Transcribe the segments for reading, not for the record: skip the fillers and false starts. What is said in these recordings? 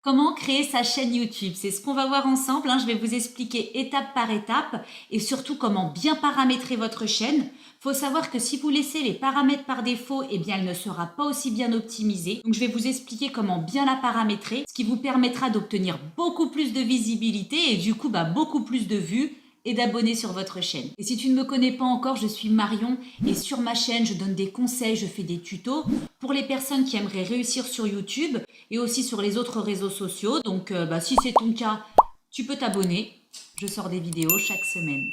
Comment créer sa chaîne YouTube? C'est ce qu'on va voir ensemble, hein. Je vais vous expliquer étape par étape et surtout comment bien paramétrer votre chaîne. Faut savoir que si vous laissez les paramètres par défaut, eh bien, elle ne sera pas aussi bien optimisée. Donc, je vais vous expliquer comment bien la paramétrer, ce qui vous permettra d'obtenir beaucoup plus de visibilité et du coup, beaucoup plus de vues et d'abonnés sur votre chaîne. Et si tu ne me connais pas encore, je suis Marion et sur ma chaîne, je donne des conseils, je fais des tutos pour les personnes qui aimeraient réussir sur YouTube et aussi sur les autres réseaux sociaux. Donc, si c'est ton cas, tu peux t'abonner. Je sors des vidéos chaque semaine.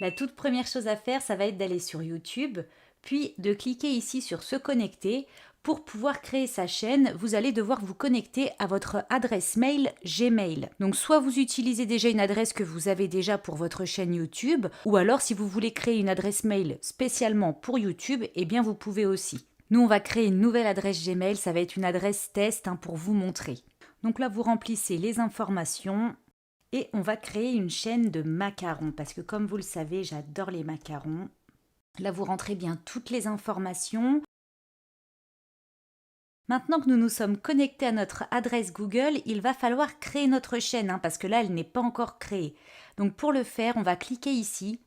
La toute première chose à faire, ça va être d'aller sur YouTube, puis de cliquer ici sur se connecter. Pour pouvoir créer sa chaîne, vous allez devoir vous connecter à votre adresse mail Gmail. Donc soit vous utilisez déjà une adresse que vous avez déjà pour votre chaîne YouTube, ou alors si vous voulez créer une adresse mail spécialement pour YouTube, eh bien vous pouvez aussi. Nous, on va créer une nouvelle adresse Gmail, ça va être une adresse test pour vous montrer. Donc là, vous remplissez les informations. Et on va créer une chaîne de macarons, parce que comme vous le savez, j'adore les macarons. Là, vous rentrez bien toutes les informations. Maintenant que nous nous sommes connectés à notre adresse Google, il va falloir créer notre chaîne, parce que là, elle n'est pas encore créée. Donc pour le faire, on va cliquer ici,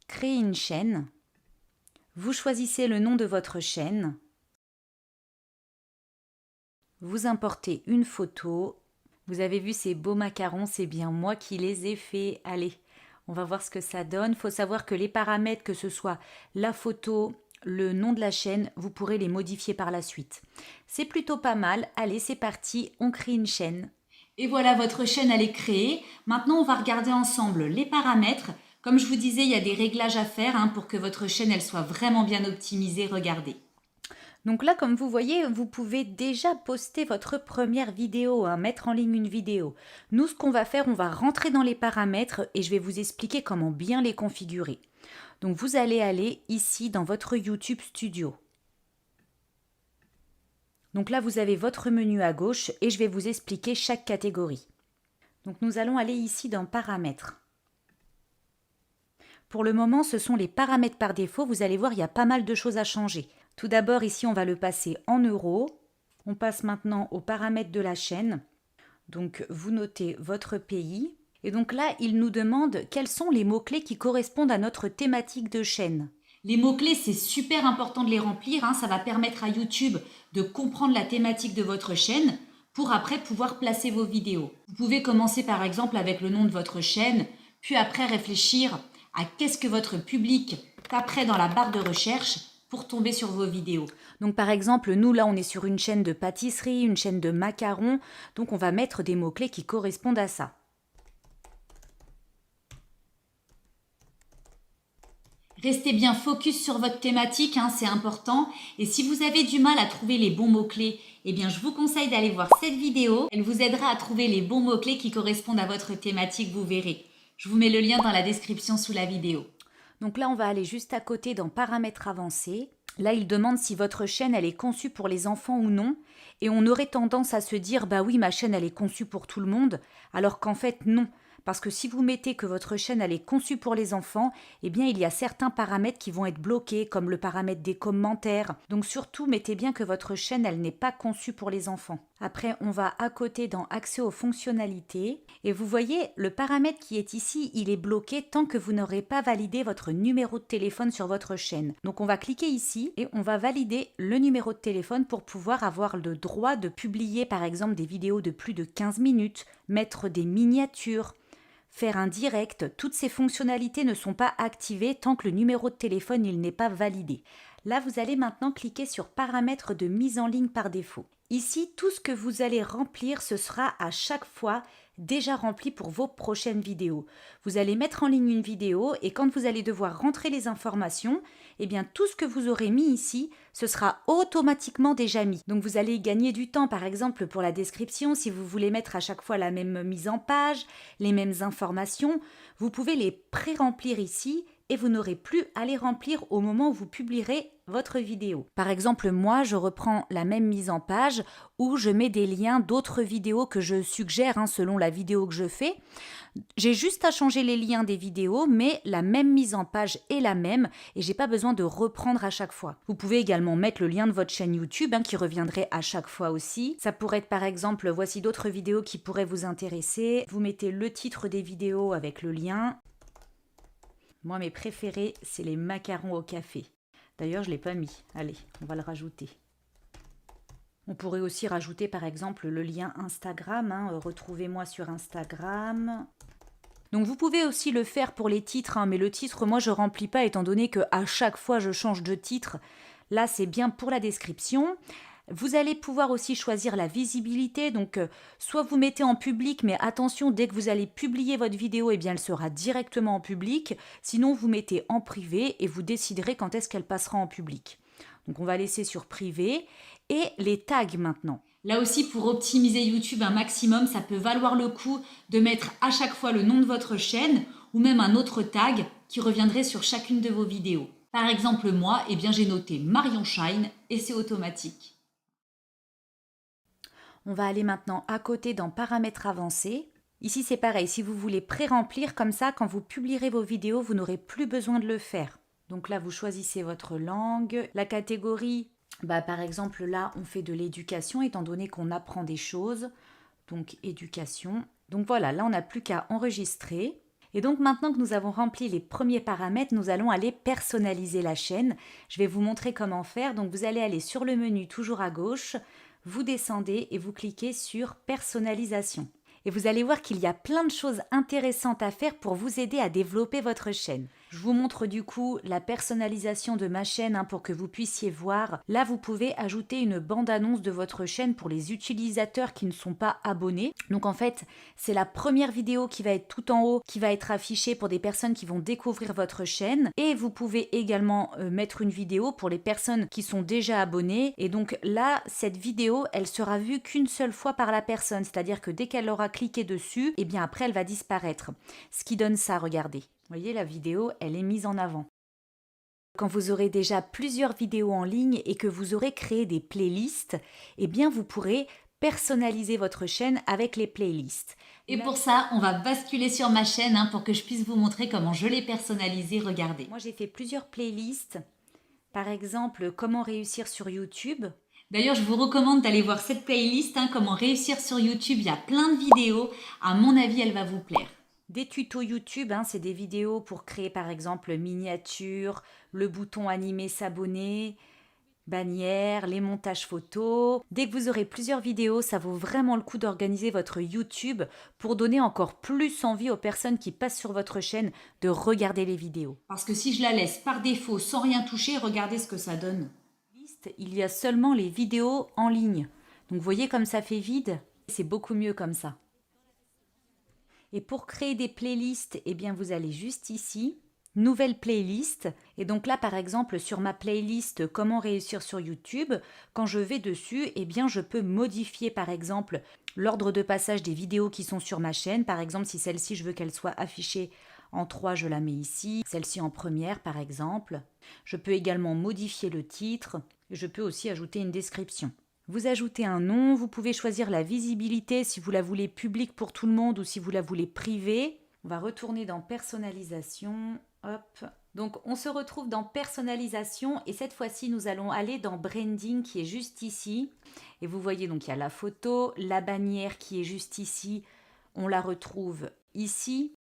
créer une chaîne. Vous choisissez le nom de votre chaîne. Vous importez une photo. Vous avez vu ces beaux macarons, c'est bien moi qui les ai faits. Allez, on va voir ce que ça donne. Il faut savoir que les paramètres, que ce soit la photo, le nom de la chaîne, vous pourrez les modifier par la suite. C'est plutôt pas mal. Allez, c'est parti, on crée une chaîne. Et voilà, votre chaîne, elle est créée. Maintenant, on va regarder ensemble les paramètres. Comme je vous disais, il y a des réglages à faire pour que votre chaîne, elle soit vraiment bien optimisée. Regardez. Donc là, comme vous voyez, vous pouvez déjà poster votre première vidéo, mettre en ligne une vidéo. Nous, ce qu'on va faire, on va rentrer dans les paramètres et je vais vous expliquer comment bien les configurer. Donc vous allez aller ici dans votre YouTube Studio. Donc là, vous avez votre menu à gauche et je vais vous expliquer chaque catégorie. Donc nous allons aller ici dans Paramètres. Pour le moment, ce sont les paramètres par défaut. Vous allez voir, il y a pas mal de choses à changer. Tout d'abord, ici, on va le passer en euros. On passe maintenant aux paramètres de la chaîne. Donc, vous notez votre pays. Et donc là, il nous demande quels sont les mots-clés qui correspondent à notre thématique de chaîne. Les mots-clés, c'est super important de les remplir. Ça va permettre à YouTube de comprendre la thématique de votre chaîne pour après pouvoir placer vos vidéos. Vous pouvez commencer par exemple avec le nom de votre chaîne, puis après réfléchir à qu'est-ce que votre public taperait dans la barre de recherche pour tomber sur vos vidéos. Donc par exemple, nous là on est sur une chaîne de pâtisserie, une chaîne de macarons, donc on va mettre des mots-clés qui correspondent à ça. Restez bien focus sur votre thématique, c'est important. Et si vous avez du mal à trouver les bons mots-clés, eh bien je vous conseille d'aller voir cette vidéo. Elle vous aidera à trouver les bons mots-clés qui correspondent à votre thématique, vous verrez. Je vous mets le lien dans la description sous la vidéo. Donc là, on va aller juste à côté dans Paramètres avancés. Là, il demande si votre chaîne, elle est conçue pour les enfants ou non. Et on aurait tendance à se dire, bah oui, ma chaîne, elle est conçue pour tout le monde. Alors qu'en fait, non. Parce que si vous mettez que votre chaîne elle est conçue pour les enfants, eh bien il y a certains paramètres qui vont être bloqués, comme le paramètre des commentaires. Donc surtout, mettez bien que votre chaîne elle n'est pas conçue pour les enfants. Après, on va à côté dans Accès aux fonctionnalités. Et vous voyez, le paramètre qui est ici, il est bloqué tant que vous n'aurez pas validé votre numéro de téléphone sur votre chaîne. Donc on va cliquer ici et on va valider le numéro de téléphone pour pouvoir avoir le droit de publier par exemple des vidéos de plus de 15 minutes, mettre des miniatures, faire un direct. Toutes ces fonctionnalités ne sont pas activées tant que le numéro de téléphone il n'est pas validé. Là, vous allez maintenant cliquer sur Paramètres de mise en ligne par défaut. Ici, tout ce que vous allez remplir, ce sera à chaque fois déjà rempli pour vos prochaines vidéos. Vous allez mettre en ligne une vidéo et quand vous allez devoir rentrer les informations, eh bien tout ce que vous aurez mis ici, ce sera automatiquement déjà mis. Donc vous allez gagner du temps, par exemple pour la description, si vous voulez mettre à chaque fois la même mise en page, les mêmes informations, vous pouvez les pré-remplir ici et vous n'aurez plus à les remplir au moment où vous publierez votre vidéo. Par exemple, moi, je reprends la même mise en page où je mets des liens d'autres vidéos que je suggère selon la vidéo que je fais. J'ai juste à changer les liens des vidéos, mais la même mise en page est la même et j'ai pas besoin de reprendre à chaque fois. Vous pouvez également mettre le lien de votre chaîne YouTube qui reviendrait à chaque fois aussi. Ça pourrait être par exemple, voici d'autres vidéos qui pourraient vous intéresser. Vous mettez le titre des vidéos avec le lien. Moi, mes préférés, c'est les macarons au café. D'ailleurs, je ne l'ai pas mis. Allez, on va le rajouter. On pourrait aussi rajouter par exemple le lien Instagram. Retrouvez-moi sur Instagram. Donc vous pouvez aussi le faire pour les titres, mais le titre, moi je remplis pas étant donné qu'à chaque fois je change de titre. Là, c'est bien pour la description. Vous allez pouvoir aussi choisir la visibilité, donc soit vous mettez en public, mais attention, dès que vous allez publier votre vidéo, eh bien elle sera directement en public. Sinon, vous mettez en privé et vous déciderez quand est-ce qu'elle passera en public. Donc on va laisser sur privé et les tags maintenant. Là aussi, pour optimiser YouTube un maximum, ça peut valoir le coup de mettre à chaque fois le nom de votre chaîne ou même un autre tag qui reviendrait sur chacune de vos vidéos. Par exemple, moi, eh bien, j'ai noté Marion Shine et c'est automatique. On va aller maintenant à côté dans paramètres avancés. Ici, c'est pareil. Si vous voulez pré-remplir comme ça, quand vous publierez vos vidéos, vous n'aurez plus besoin de le faire. Donc là, vous choisissez votre langue, la catégorie. Par exemple, là, on fait de l'éducation, étant donné qu'on apprend des choses. Donc, éducation. Donc voilà, là, on n'a plus qu'à enregistrer. Et donc, maintenant que nous avons rempli les premiers paramètres, nous allons aller personnaliser la chaîne. Je vais vous montrer comment faire. Donc, vous allez aller sur le menu, toujours à gauche. Vous descendez et vous cliquez sur personnalisation. Et vous allez voir qu'il y a plein de choses intéressantes à faire pour vous aider à développer votre chaîne. Je vous montre du coup la personnalisation de ma chaîne pour que vous puissiez voir. Là, vous pouvez ajouter une bande-annonce de votre chaîne pour les utilisateurs qui ne sont pas abonnés. Donc en fait, c'est la première vidéo qui va être tout en haut, qui va être affichée pour des personnes qui vont découvrir votre chaîne. Et vous pouvez également mettre une vidéo pour les personnes qui sont déjà abonnées. Et donc là, cette vidéo, elle sera vue qu'une seule fois par la personne. C'est-à-dire que dès qu'elle aura cliqué dessus, et bien après, elle va disparaître. Ce qui donne ça, regardez. Vous voyez, la vidéo, elle est mise en avant. Quand vous aurez déjà plusieurs vidéos en ligne et que vous aurez créé des playlists, eh bien vous pourrez personnaliser votre chaîne avec les playlists. Et pour ça, on va basculer sur ma chaîne pour que je puisse vous montrer comment je l'ai personnalisée. Regardez. Moi, j'ai fait plusieurs playlists. Par exemple, comment réussir sur YouTube. D'ailleurs, je vous recommande d'aller voir cette playlist, comment réussir sur YouTube. Il y a plein de vidéos. À mon avis, elle va vous plaire. Des tutos YouTube, c'est des vidéos pour créer par exemple miniature, le bouton animé s'abonner, bannière, les montages photos. Dès que vous aurez plusieurs vidéos, ça vaut vraiment le coup d'organiser votre YouTube pour donner encore plus envie aux personnes qui passent sur votre chaîne de regarder les vidéos. Parce que si je la laisse par défaut sans rien toucher, regardez ce que ça donne. Il y a seulement les vidéos en ligne. Donc vous voyez comme ça fait vide, c'est beaucoup mieux comme ça. Et pour créer des playlists, eh bien vous allez juste ici, nouvelle playlist. Et donc là, par exemple, sur ma playlist Comment réussir sur YouTube, quand je vais dessus, eh bien je peux modifier par exemple l'ordre de passage des vidéos qui sont sur ma chaîne. Par exemple, si celle-ci, je veux qu'elle soit affichée en 3, je la mets ici. Celle-ci en première, par exemple. Je peux également modifier le titre. Je peux aussi ajouter une description. Vous ajoutez un nom, vous pouvez choisir la visibilité si vous la voulez publique pour tout le monde ou si vous la voulez privée. On va retourner dans personnalisation. Hop. Donc on se retrouve dans personnalisation et cette fois-ci nous allons aller dans branding qui est juste ici. Et vous voyez donc il y a la photo, la bannière qui est juste ici. On la retrouve ici.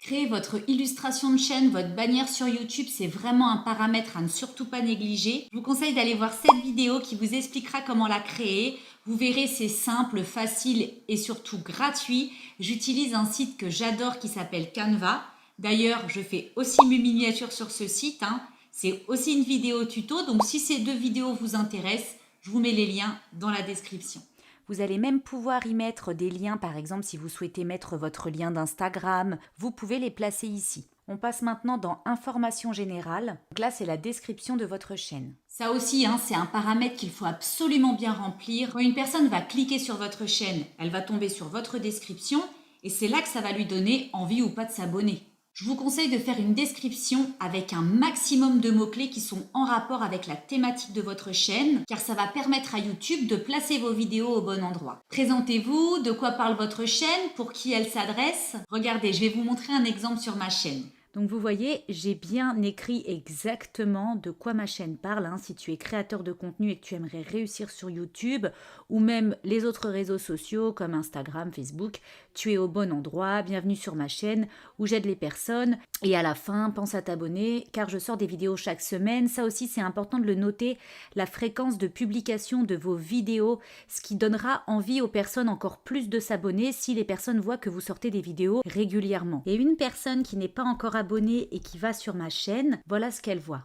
Créer votre illustration de chaîne, votre bannière sur YouTube, c'est vraiment un paramètre à ne surtout pas négliger. Je vous conseille d'aller voir cette vidéo qui vous expliquera comment la créer. Vous verrez, c'est simple, facile et surtout gratuit. J'utilise un site que j'adore qui s'appelle Canva. D'ailleurs, je fais aussi mes miniatures sur ce site. C'est aussi une vidéo tuto. Donc, si ces deux vidéos vous intéressent, je vous mets les liens dans la description. Vous allez même pouvoir y mettre des liens, par exemple, si vous souhaitez mettre votre lien d'Instagram, vous pouvez les placer ici. On passe maintenant dans Information générale. Donc là, c'est la description de votre chaîne. Ça aussi, c'est un paramètre qu'il faut absolument bien remplir. Quand une personne va cliquer sur votre chaîne, elle va tomber sur votre description et c'est là que ça va lui donner envie ou pas de s'abonner. Je vous conseille de faire une description avec un maximum de mots-clés qui sont en rapport avec la thématique de votre chaîne, car ça va permettre à YouTube de placer vos vidéos au bon endroit. Présentez-vous, de quoi parle votre chaîne, pour qui elle s'adresse. Regardez, je vais vous montrer un exemple sur ma chaîne. Donc vous voyez, j'ai bien écrit exactement de quoi ma chaîne parle. Si tu es créateur de contenu et que tu aimerais réussir sur YouTube ou même les autres réseaux sociaux comme Instagram, Facebook, tu es au bon endroit. Bienvenue sur ma chaîne où j'aide les personnes. Et à la fin, pense à t'abonner car je sors des vidéos chaque semaine. Ça aussi, c'est important de le noter, la fréquence de publication de vos vidéos, ce qui donnera envie aux personnes encore plus de s'abonner si les personnes voient que vous sortez des vidéos régulièrement. Et une personne qui n'est pas encore abonnée et qui va sur ma chaîne, voilà ce qu'elle voit.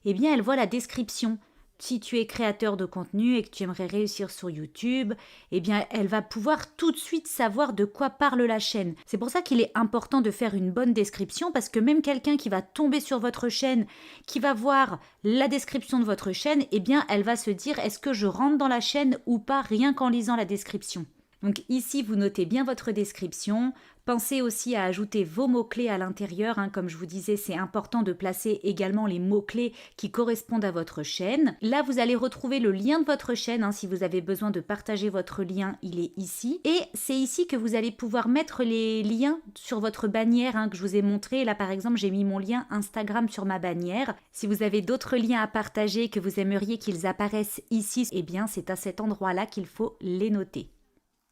Eh bien, elle voit la description. Si tu es créateur de contenu et que tu aimerais réussir sur YouTube, eh bien, elle va pouvoir tout de suite savoir de quoi parle la chaîne. C'est pour ça qu'il est important de faire une bonne description parce que même quelqu'un qui va tomber sur votre chaîne, qui va voir la description de votre chaîne, eh bien, elle va se dire est-ce que je rentre dans la chaîne ou pas rien qu'en lisant la description. Donc ici, vous notez bien votre description. Pensez aussi à ajouter vos mots-clés à l'intérieur. Comme je vous disais, c'est important de placer également les mots-clés qui correspondent à votre chaîne. Là, vous allez retrouver le lien de votre chaîne. Si vous avez besoin de partager votre lien, il est ici. Et c'est ici que vous allez pouvoir mettre les liens sur votre bannière que je vous ai montré. Là, par exemple, j'ai mis mon lien Instagram sur ma bannière. Si vous avez d'autres liens à partager que vous aimeriez qu'ils apparaissent ici, eh bien, c'est à cet endroit-là qu'il faut les noter.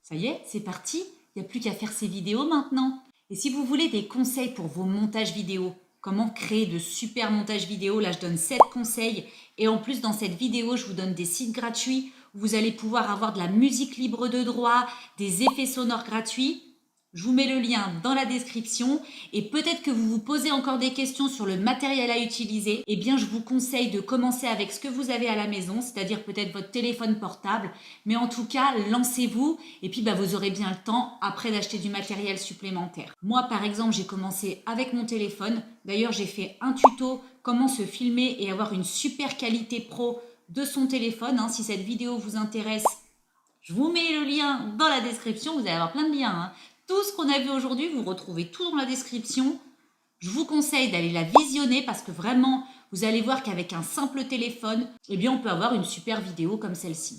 Ça y est, c'est parti. Il n'y a plus qu'à faire ces vidéos maintenant. Et si vous voulez des conseils pour vos montages vidéo, comment créer de super montages vidéo, là je donne 7 conseils. Et en plus dans cette vidéo, je vous donne des sites gratuits où vous allez pouvoir avoir de la musique libre de droit, des effets sonores gratuits. Je vous mets le lien dans la description et peut-être que vous vous posez encore des questions sur le matériel à utiliser. Eh bien, je vous conseille de commencer avec ce que vous avez à la maison, c'est-à-dire peut-être votre téléphone portable. Mais en tout cas, lancez-vous et puis vous aurez bien le temps après d'acheter du matériel supplémentaire. Moi, par exemple, j'ai commencé avec mon téléphone. D'ailleurs, j'ai fait un tuto comment se filmer et avoir une super qualité pro de son téléphone. Si cette vidéo vous intéresse, je vous mets le lien dans la description. Vous allez avoir plein de liens. Tout ce qu'on a vu aujourd'hui, vous retrouvez tout dans la description. Je vous conseille d'aller la visionner parce que vraiment, vous allez voir qu'avec un simple téléphone, eh bien, on peut avoir une super vidéo comme celle-ci.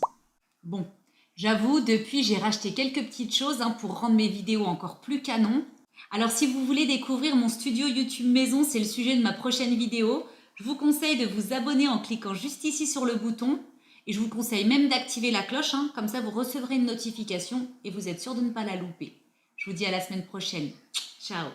Bon, j'avoue, depuis, j'ai racheté quelques petites choses pour rendre mes vidéos encore plus canon. Alors, si vous voulez découvrir mon studio YouTube maison, c'est le sujet de ma prochaine vidéo. Je vous conseille de vous abonner en cliquant juste ici sur le bouton. Et je vous conseille même d'activer la cloche, comme ça vous recevrez une notification et vous êtes sûr de ne pas la louper. Je vous dis à la semaine prochaine. Ciao!